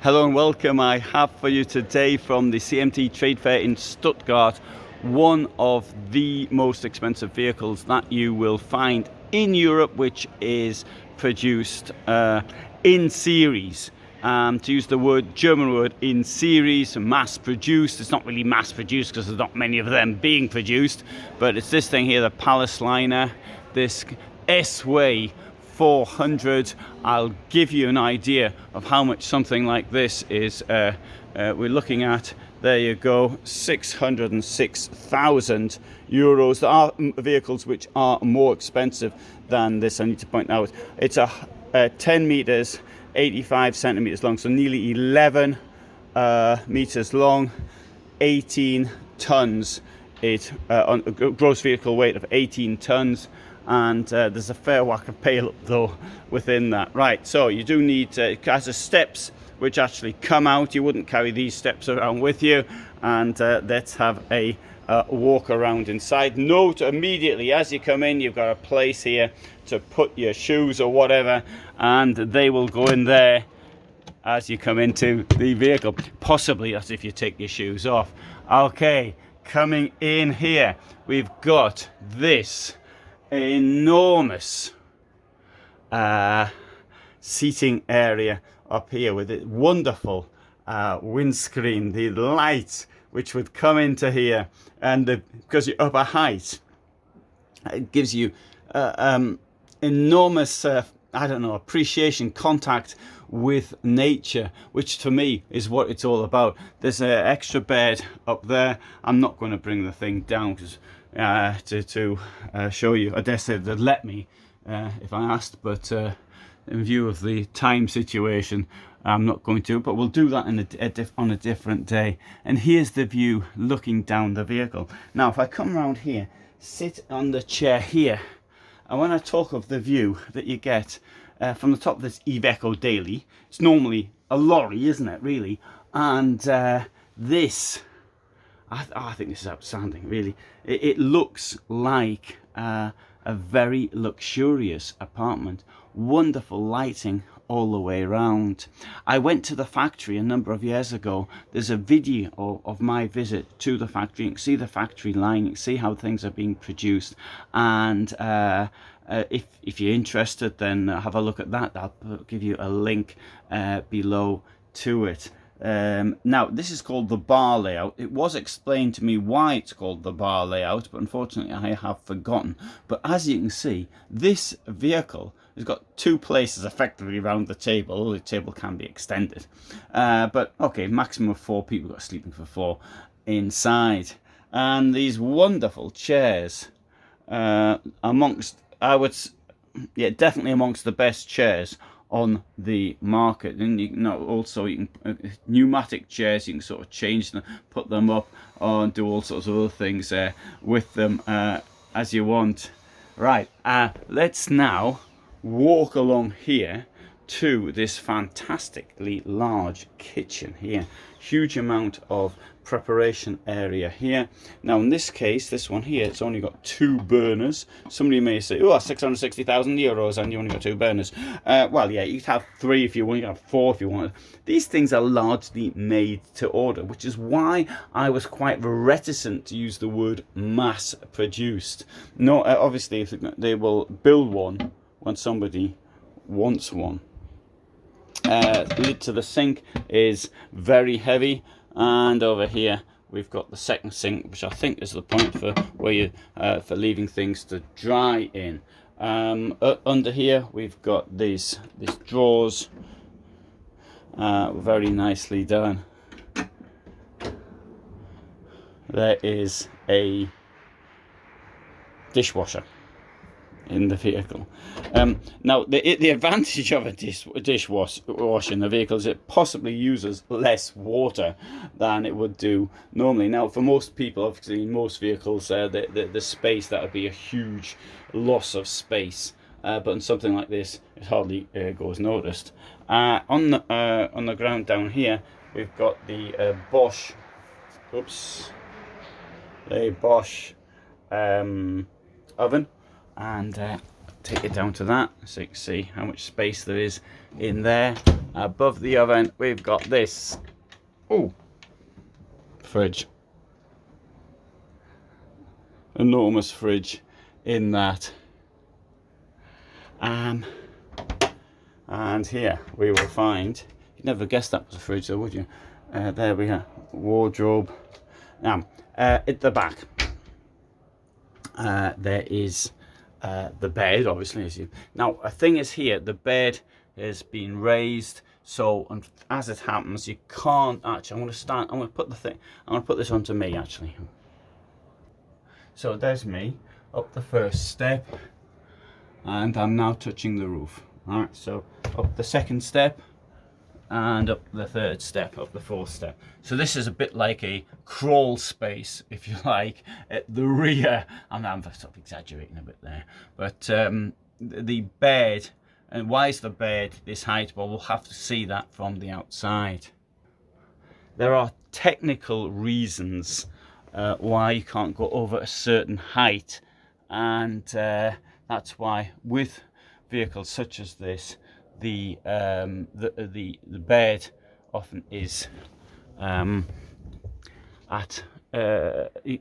Hello and welcome. I have for you today from the CMT Trade Fair in Stuttgart one of the most expensive vehicles that you will find in Europe, which is produced in series. To use the German word in series, mass produced. It's not really mass produced because there's not many of them being produced, but it's this thing here, the Palace Liner, this S-Way 400. I'll give you an idea of how much something like this is. We're looking at, there you go, 606,000 euros. There are vehicles which are more expensive than this. I need to point out it's a 10 meters 85 centimeters long, so nearly 11 meters long, 18 tons. It on a gross vehicle weight of 18 tons. And there's a fair whack of payload though within that. Right, so you do need it has the steps which actually come out. You wouldn't carry these steps around with you. And let's have a walk around inside. Note immediately as you come in, you've got a place here to put your shoes or whatever, and they will go in there as you come into the vehicle. Possibly that's if you take your shoes off. Okay, coming in here, we've got this enormous seating area up here with a wonderful windscreen, the light which would come into here, and because you're up a height, it gives you enormous I don't know, appreciation, contact with nature, which to me is what it's all about. There's an extra bed up there. I'm not going to bring the thing down because to show you. I dare say they'd let me if I asked, but in view of the time situation, I'm not going to. But we'll do that on a different day. And here's the view looking down the vehicle. Now, if I come around here, sit on the chair here, and when I talk of the view that you get from the top of this Iveco Daily, it's normally a lorry, isn't it, really? And this, I think this is outstanding, really. It looks like a very luxurious apartment. Wonderful lighting all the way around. I went to the factory a number of years ago. There's a video of my visit to the factory. You can see the factory line, you can see how things are being produced, and if you're interested, then have a look at that. I'll give you a link below to it. Now, this is called the bar layout. It was explained to me why it's called the bar layout, but unfortunately I have forgotten. But as you can see, this vehicle has got two places effectively around the table. The table can be extended, but okay, maximum of 4 people. Got sleeping for 4 inside, and these wonderful chairs amongst, I would, yeah, definitely amongst the best chairs on the market. And you know, also you can pneumatic chairs, you can sort of change them, put them up, and do all sorts of other things with them as you want. Right, let's now walk along here to this fantastically large kitchen here. Huge amount of preparation area here. Now in this case, this one here, it's only got 2 burners. Somebody may say, oh, 660,000 euros and you only got 2 burners. Well, yeah, you could have 3 if you want, you could have 4 if you want. These things are largely made to order, which is why I was quite reticent to use the word mass produced. No, obviously they will build one when somebody wants one. Lid to the sink is very heavy, and over here we've got the second sink, which I think is the point for where you for leaving things to dry in. Under here we've got these drawers, very nicely done. There is a dishwasher in the vehicle. Now the advantage of a dishwash in the vehicle is it possibly uses less water than it would do normally. Now for most people, obviously in most vehicles, the space, that would be a huge loss of space, but in something like this it hardly goes noticed. On the ground down here we've got the Bosch oven, and take it down to that so you can see how much space there is in there. Above the oven, we've got this fridge. Enormous fridge in that. And here we will find, you'd never guess that was a fridge though, would you? There we are, wardrobe. Now, at the back, there is the bed, obviously. Now, a thing is here, the bed has been raised, so as it happens, you can't actually. I'm going to put this onto me actually. So there's me up the first step, and I'm now touching the roof. All right, so up the second step, and up the third step, up the fourth step. So this is a bit like a crawl space, if you like, at the rear. I'm sort of exaggerating a bit there, but the bed, and why is the bed this height? Well, we'll have to see that from the outside. There are technical reasons why you can't go over a certain height, and that's why with vehicles such as this, the bed often is at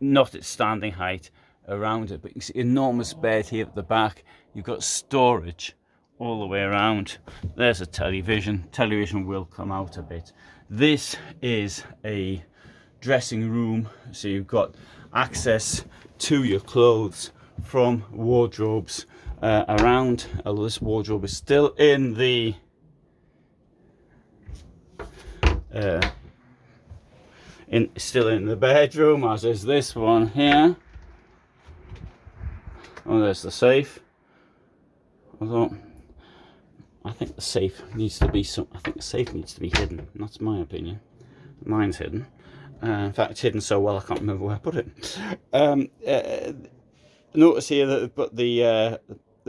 not at standing height around it, but you can see enormous bed here at the back. You've got storage all the way around. There's a television will come out a bit. This is a dressing room, so you've got access to your clothes from wardrobes around. Although this wardrobe is still in the still in the bedroom, as is this one here. Oh, there's the safe. Although I think the safe needs to be hidden. That's my opinion. Mine's hidden. In fact, it's hidden so well I can't remember where I put it. Notice here that I've put the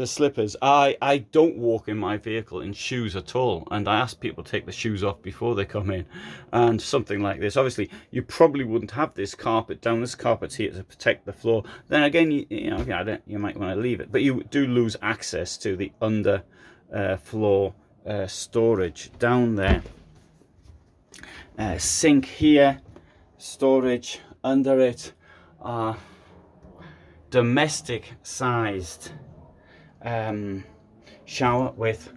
slippers. I don't walk in my vehicle in shoes at all, and I ask people to take the shoes off before they come in. And something like this, obviously you probably wouldn't have this carpet down. This carpet's here to protect the floor. Then again, you might want to leave it, but you do lose access to the under floor storage down there. Sink here, storage under it. Domestic sized shower with,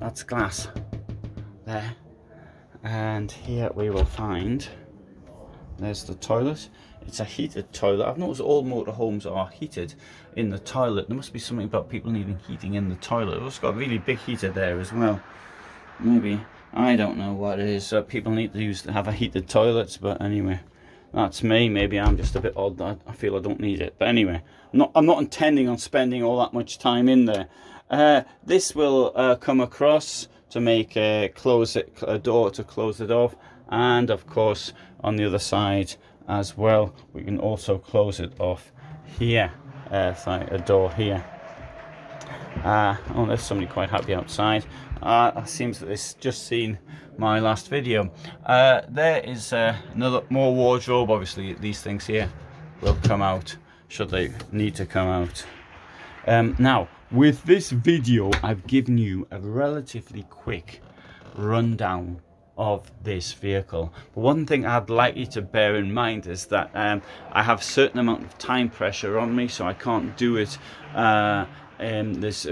that's glass there, and here we will find, there's the toilet. It's a heated toilet. I've noticed all motorhomes are heated in the toilet. There must be something about people needing heating in the toilet. It's got a really big heater there as well. Maybe, I don't know what it is. People need to have a heated toilet, but anyway, that's me. Maybe I'm just a bit odd. I feel I don't need it. But anyway, I'm not intending on spending all that much time in there. This will come across to make a door to close it off, and of course on the other side as well, we can also close it off here. A door here. Oh, there's somebody quite happy outside. It seems that this just seen my last video. There is more wardrobe. Obviously these things here will come out should they need to come out. Now with this video I've given you a relatively quick rundown of this vehicle, but one thing I'd like you to bear in mind is that I have a certain amount of time pressure on me, so I can't do it. This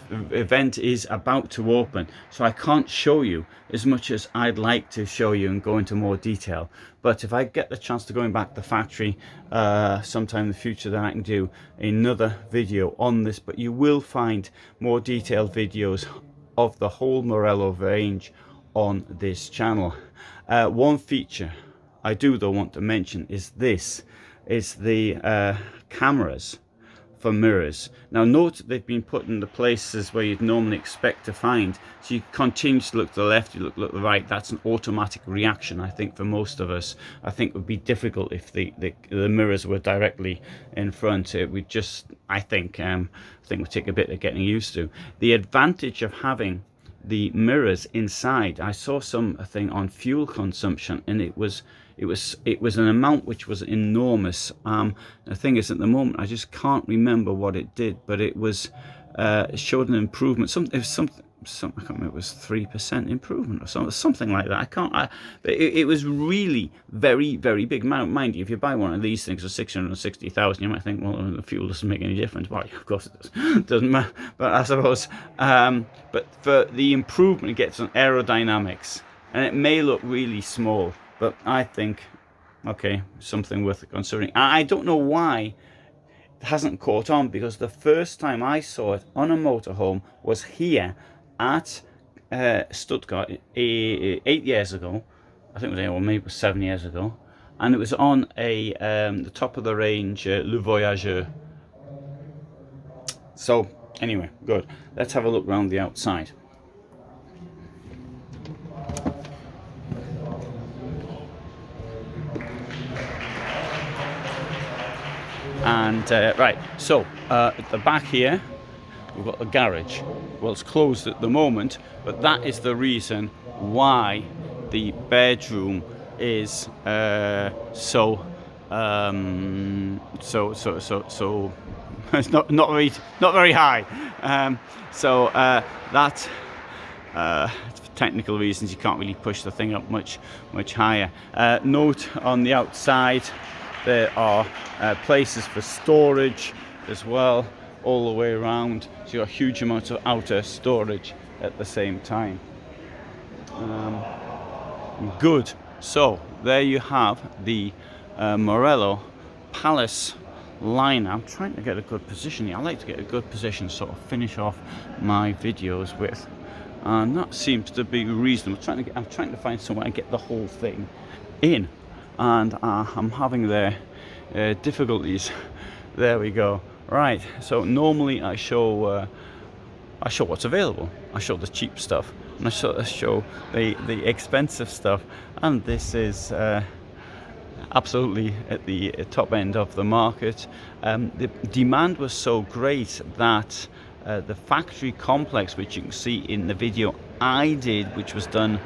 event is about to open, so I can't show you as much as I'd like to show you and go into more detail. But if I get the chance to going back to the factory sometime in the future, then I can do another video on this. But you will find more detailed videos of the whole Morelo range on this channel. One feature I do though want to mention is the cameras for mirrors. Now note they've been put in the places where you'd normally expect to find, so you continue to look to the left, you look to the right. That's an automatic reaction. I think for most of us, I think it would be difficult if the mirrors were directly in front. It would just, I think would take a bit of getting used to. The advantage of having the mirrors inside, I saw something on fuel consumption, and it was an amount which was enormous. The thing is, at the moment I just can't remember what it did, but it was showed an improvement. I can't remember, it was 3% improvement or something like that. It was really very, very big. Mind you, if you buy one of these things for 660,000, you might think, well, the fuel doesn't make any difference. Well, of course it does. It doesn't matter. But I suppose, but for the improvement it gets on aerodynamics, and it may look really small, but I think, okay, something worth considering. I don't know why it hasn't caught on, because the first time I saw it on a motorhome was here at Stuttgart 8 years ago. I think it was, or maybe it was 7 years ago, and it was on a the top of the range Le Voyageur. So anyway, good. Let's have a look around the outside. And right, so at the back here we've got the garage. Well, it's closed at the moment, but that is the reason why the bedroom is so it's not very high. So that for technical reasons you can't really push the thing up much higher. Note on the outside there are places for storage as well, all the way around. So you've got a huge amount of outer storage at the same time. Good. So there you have the Morelo Palace Liner. I'm trying to get a good position here. I like to get a good position, sort of finish off my videos with, and that seems to be reasonable. I'm trying to find somewhere to get the whole thing in, and I'm having their difficulties. There we go. Right, so normally I show what's available. I show the cheap stuff, and I show the expensive stuff, and this is absolutely at the top end of the market. The demand was so great that the factory complex, which you can see in the video I did, which was done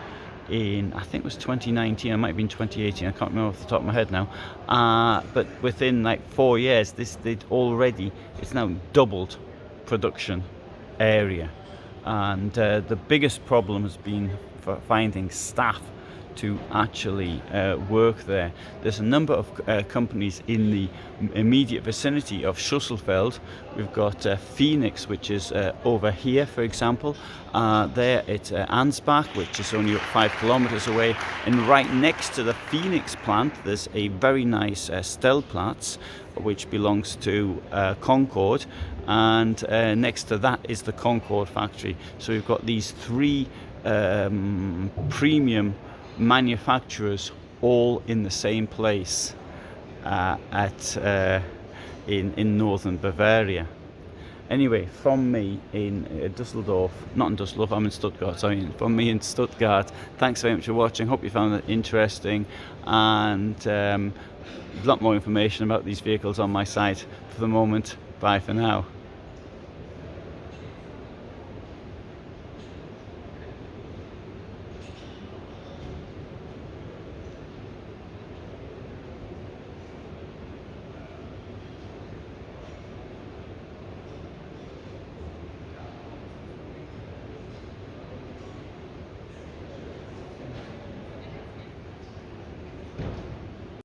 in, I think it was 2019, it might have been 2018, I can't remember off the top of my head now, but within like 4 years it's now doubled production area, and the biggest problem has been for finding staff to actually work there. There's a number of companies in the immediate vicinity of Schusselfeld. We've got Phoenix, which is over here, for example. There it's Ansbach, which is only 5 kilometers away, and right next to the Phoenix plant there's a very nice Stellplatz, which belongs to Concord, and next to that is the Concord factory. So we've got these 3 premium manufacturers all in the same place in northern Bavaria. Anyway, from me in Dusseldorf, not in Dusseldorf, I'm in Stuttgart, sorry, from me in Stuttgart, thanks very much for watching. Hope you found it interesting, and a lot more information about these vehicles on my site. For the moment, bye for now.